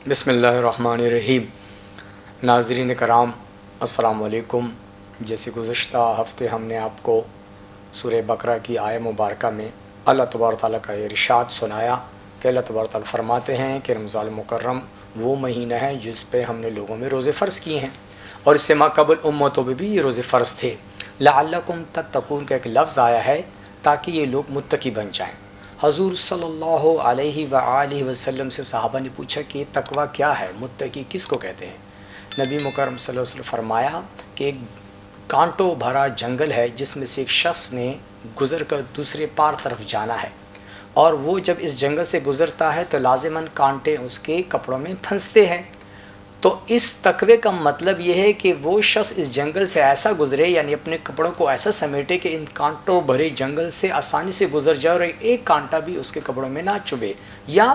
بسم اللہ الرحمن الرحیم۔ ناظرین کرام السلام علیکم۔ جیسے گزشتہ ہفتے ہم نے آپ کو سورہ بقرہ کی آیہ مبارکہ میں اللہ تبارک تعالیٰ کا ارشاد سنایا کہ اللہ تبارک تعالیٰ فرماتے ہیں کہ رمضان مکرم وہ مہینہ ہے جس پہ ہم نے لوگوں میں روزے فرض کیے ہیں، اور اس سے ماقبل امتوں پہ بھی یہ روزے فرض تھے۔ لعلکم تتقون کا ایک لفظ آیا ہے تاکہ یہ لوگ متقی بن جائیں۔ حضور صلی اللہ علیہ وآلہ وسلم سے صحابہ نے پوچھا کہ یہ تقویٰ کیا ہے، متقی کس کو کہتے ہیں؟ نبی مکرم صلی اللہ علیہ وسلم فرمایا کہ ایک کانٹوں بھرا جنگل ہے جس میں سے ایک شخص نے گزر کر دوسرے پار طرف جانا ہے، اور وہ جب اس جنگل سے گزرتا ہے تو لازماً کانٹے اس کے کپڑوں میں پھنستے ہیں۔ تو اس تقوی کا مطلب یہ ہے کہ وہ شخص اس جنگل سے ایسا گزرے، یعنی اپنے کپڑوں کو ایسا سمیٹے کہ ان کانٹوں بھرے جنگل سے آسانی سے گزر جائے اور ایک کانٹا بھی اس کے کپڑوں میں نہ چبھے یا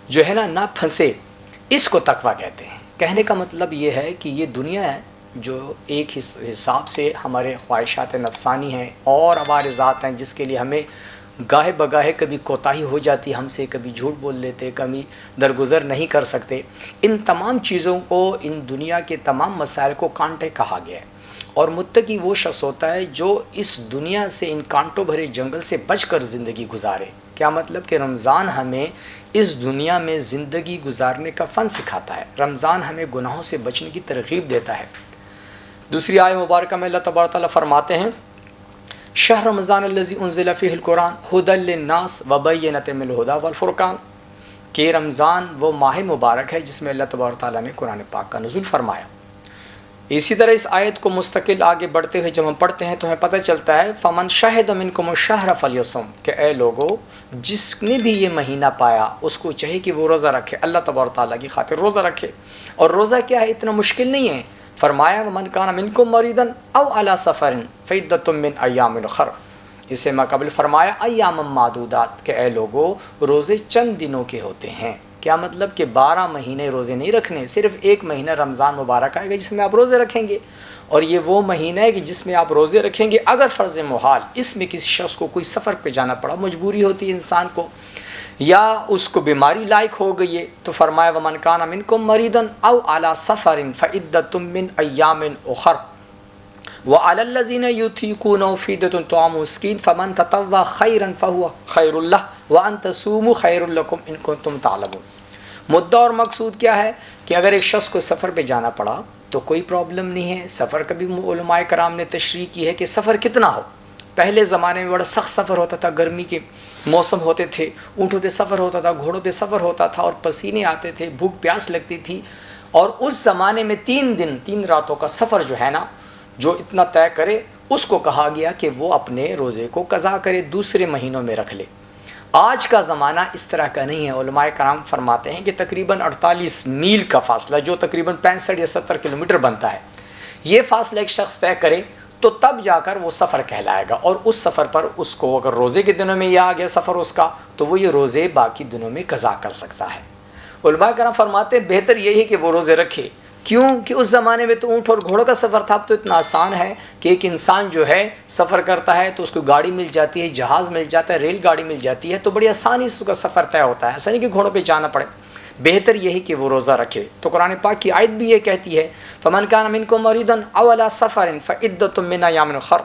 جو ہے نہ پھنسے۔ اس کو تقوی کہتے ہیں۔ کہنے کا مطلب یہ ہے کہ یہ دنیا ہے جو ایک حساب سے ہمارے خواہشات نفسانی ہیں اور عوارضات ہیں، جس کے لیے ہمیں گاہے بگاہے کبھی کوتاہی ہو جاتی ہم سے، کبھی جھوٹ بول لیتے، کبھی درگزر نہیں کر سکتے۔ ان تمام چیزوں کو، ان دنیا کے تمام مسائل کو کانٹے کہا گیا ہے، اور متقی وہ شخص ہوتا ہے جو اس دنیا سے، ان کانٹوں بھرے جنگل سے بچ کر زندگی گزارے۔ کیا مطلب کہ رمضان ہمیں اس دنیا میں زندگی گزارنے کا فن سکھاتا ہے، رمضان ہمیں گناہوں سے بچنے کی ترغیب دیتا ہے۔ دوسری آیہ مبارکہ میں اللہ تبارک تعالیٰ فرماتے ہیں شہر رمضان الذی انزل فیہ القرآن ھدی للناس وبینۃ من الھدی والفرقان، کہ رمضان وہ ماہ مبارک ہے جس میں اللہ تبارک تعالیٰ نے قرآن پاک کا نزول فرمایا۔ اسی طرح اس آیت کو مستقل آگے بڑھتے ہوئے جب ہم پڑھتے ہیں تو ہمیں پتہ چلتا ہے فمن شہد منکم الشہر فلیصم، کہ اے لوگو جس نے بھی یہ مہینہ پایا اس کو چاہیے کہ وہ روزہ رکھے، اللہ تبارک تعالیٰ کی خاطر روزہ رکھے۔ اور روزہ کیا ہے، اتنا مشکل نہیں ہے۔ فرمایا ومن کان منکم مریضا او علی سفر فعدۃ من ایام اخر، اسے میں قبل فرمایا ایام معدودات، کہ اے لوگو روزے چند دنوں کے ہوتے ہیں۔ کیا مطلب کہ 12 مہینے روزے نہیں رکھنے، صرف ایک مہینہ رمضان مبارک آئے گا جس میں آپ روزے رکھیں گے، اور یہ وہ مہینہ ہے کہ جس میں آپ روزے رکھیں گے اگر فرض محال اس میں کسی شخص کو کوئی سفر پہ جانا پڑا، مجبوری ہوتی ہے انسان کو، یا اس کو بیماری لائق ہو گئی ہے، تو فرمایا ومن کان منکم مریضا او علی سفر فعدۃ من ایام اخر وعلی الذین یطیقونہ فدیۃ طعام مسکین فمن تطوع خیرا فہو خیر لہ وان تصوموا خیر لکم ان کنتم تعلمون۔ مدعا اور مقصود کیا ہے کہ اگر ایک شخص کو سفر پہ جانا پڑا تو کوئی پرابلم نہیں ہے۔ سفر کا بھی علماء کرام نے تشریح کی ہے کہ سفر کتنا ہو۔ پہلے زمانے میں بڑا سخت سفر ہوتا تھا، گرمی کے موسم ہوتے تھے، اونٹوں پہ سفر ہوتا تھا، گھوڑوں پہ سفر ہوتا تھا، اور پسینے آتے تھے، بھوک پیاس لگتی تھی، اور اس زمانے میں 3 دن 3 راتوں کا سفر جو ہے نا، جو اتنا طے کرے اس کو کہا گیا کہ وہ اپنے روزے کو قضا کرے، دوسرے مہینوں میں رکھ لے۔ آج کا زمانہ اس طرح کا نہیں ہے۔ علماء کرام فرماتے ہیں کہ تقریباً 48 میل کا فاصلہ، جو تقریباً 65 یا 70 کلومیٹر بنتا ہے، یہ فاصلہ ایک شخص طے کرے تو تب جا کر وہ سفر کہلائے گا، اور اس سفر پر اس کو اگر روزے کے دنوں میں یہ آ گیا سفر اس کا، تو وہ یہ روزے باقی دنوں میں قضا کر سکتا ہے۔ علماء کرام فرماتے ہیں بہتر یہی ہے کہ وہ روزے رکھے، کیوں کہ اس زمانے میں تو اونٹ اور گھوڑوں کا سفر تھا، اب تو اتنا آسان ہے کہ ایک انسان جو ہے سفر کرتا ہے تو اس کو گاڑی مل جاتی ہے، جہاز مل جاتا ہے، ریل گاڑی مل جاتی ہے، تو بڑی آسانی سے اس کا سفر طے ہوتا ہے، ایسا نہیں کہ گھوڑوں پہ جانا پڑے۔ بہتر یہی کہ وہ روزہ رکھے۔ تو قرآن پاک کی آیت بھی یہ کہتی ہے فمن کان منکم مریضا او علی سفر فعدۃ من ایام اخر،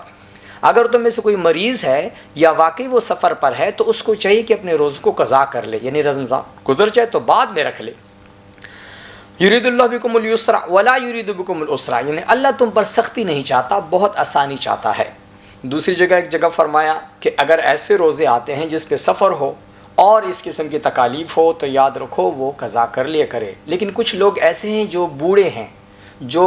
اگر تم میں سے کوئی مریض ہے یا واقعی وہ سفر پر ہے تو اس کو چاہیے کہ اپنے روزوں کو قضا کر لے، یعنی رمضان گزر جائے تو بعد میں رکھ لے۔ یرید اللہ بکم الیسر ولا یرید بکم العسر، یعنی اللہ تم پر سختی نہیں چاہتا، بہت آسانی چاہتا ہے۔ دوسری جگہ ایک جگہ فرمایا کہ اگر ایسے روزے آتے ہیں جس پہ سفر ہو اور اس قسم کی تکالیف ہو تو یاد رکھو وہ قضا کر لیا کرے۔ لیکن کچھ لوگ ایسے ہیں جو بوڑھے ہیں، جو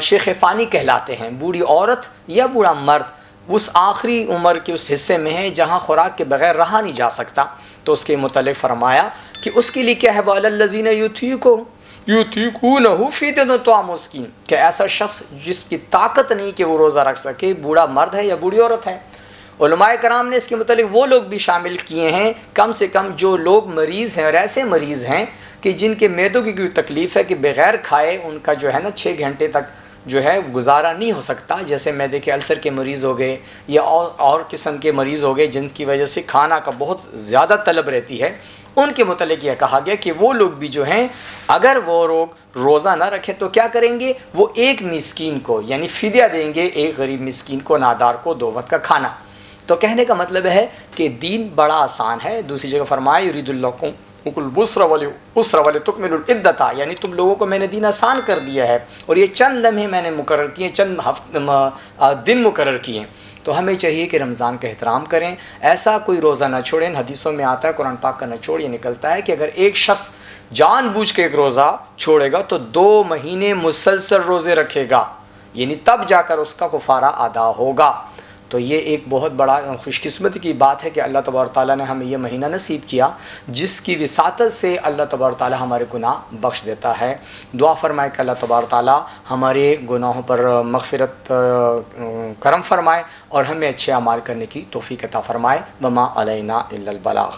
شیخ فانی کہلاتے ہیں، بوڑھی عورت یا بوڑھا مرد اس آخری عمر کے اس حصے میں ہے جہاں خوراک کے بغیر رہا نہیں جا سکتا، تو اس کے متعلق فرمایا کہ اس کے لیے کیا ہے، وَعَلَى الَّذِينَ یُطِیقُونَهُ فِدیۃ طعام مسکین، کہ ایسا شخص جس کی طاقت نہیں کہ وہ روزہ رکھ سکے، بوڑھا مرد ہے یا بوڑھی عورت ہے۔ علماء کرام نے اس کے متعلق وہ لوگ بھی شامل کیے ہیں، کم سے کم جو لوگ مریض ہیں، اور ایسے مریض ہیں کہ جن کے معدوں کی کوئی تکلیف ہے کہ بغیر کھائے ان کا جو ہے نا 6 گھنٹے تک جو ہے گزارا نہیں ہو سکتا، جیسے معدے کے السر کے مریض ہو گئے یا اور قسم کے مریض ہو گئے جن کی وجہ سے کھانا کا بہت زیادہ طلب رہتی ہے، ان کے متعلق یہ کہا گیا کہ وہ لوگ بھی جو ہیں اگر وہ لوگ روزہ نہ رکھیں تو کیا کریں گے، وہ ایک مسکین کو یعنی فدیہ دیں گے، ایک غریب مسکین کو، نادار کو 2 وقت کا کھانا۔ تو کہنے کا مطلب ہے کہ دین بڑا آسان ہے۔ دوسری جگہ فرمایا یرید اللہ البصر والعسر ولتکملوا العدۃ، یعنی تم لوگوں کو میں نے دین آسان کر دیا ہے اور یہ چند لمحے میں نے مقرر کیے، چند دن مقرر کیے۔ تو ہمیں چاہیے کہ رمضان کا احترام کریں، ایسا کوئی روزہ نہ چھوڑیں۔ حدیثوں میں آتا ہے، قرآن پاک کا نچوڑ یہ نکلتا ہے کہ اگر ایک شخص جان بوجھ کے ایک روزہ چھوڑے گا تو 2 مہینے مسلسل روزے رکھے گا، یعنی تب جا کر اس کا کفارہ ادا ہوگا۔ تو یہ ایک بہت بڑا خوش قسمتی کی بات ہے کہ اللہ تبارک تعالیٰ نے ہمیں یہ مہینہ نصیب کیا جس کی وساطت سے اللہ تبارک تعالیٰ ہمارے گناہ بخش دیتا ہے۔ دعا فرمائے کہ اللہ تبارک تعالیٰ ہمارے گناہوں پر مغفرت کرم فرمائے اور ہمیں اچھے اعمال کرنے کی توفیق عطا فرمائے۔ وما علینا الا البلاغ۔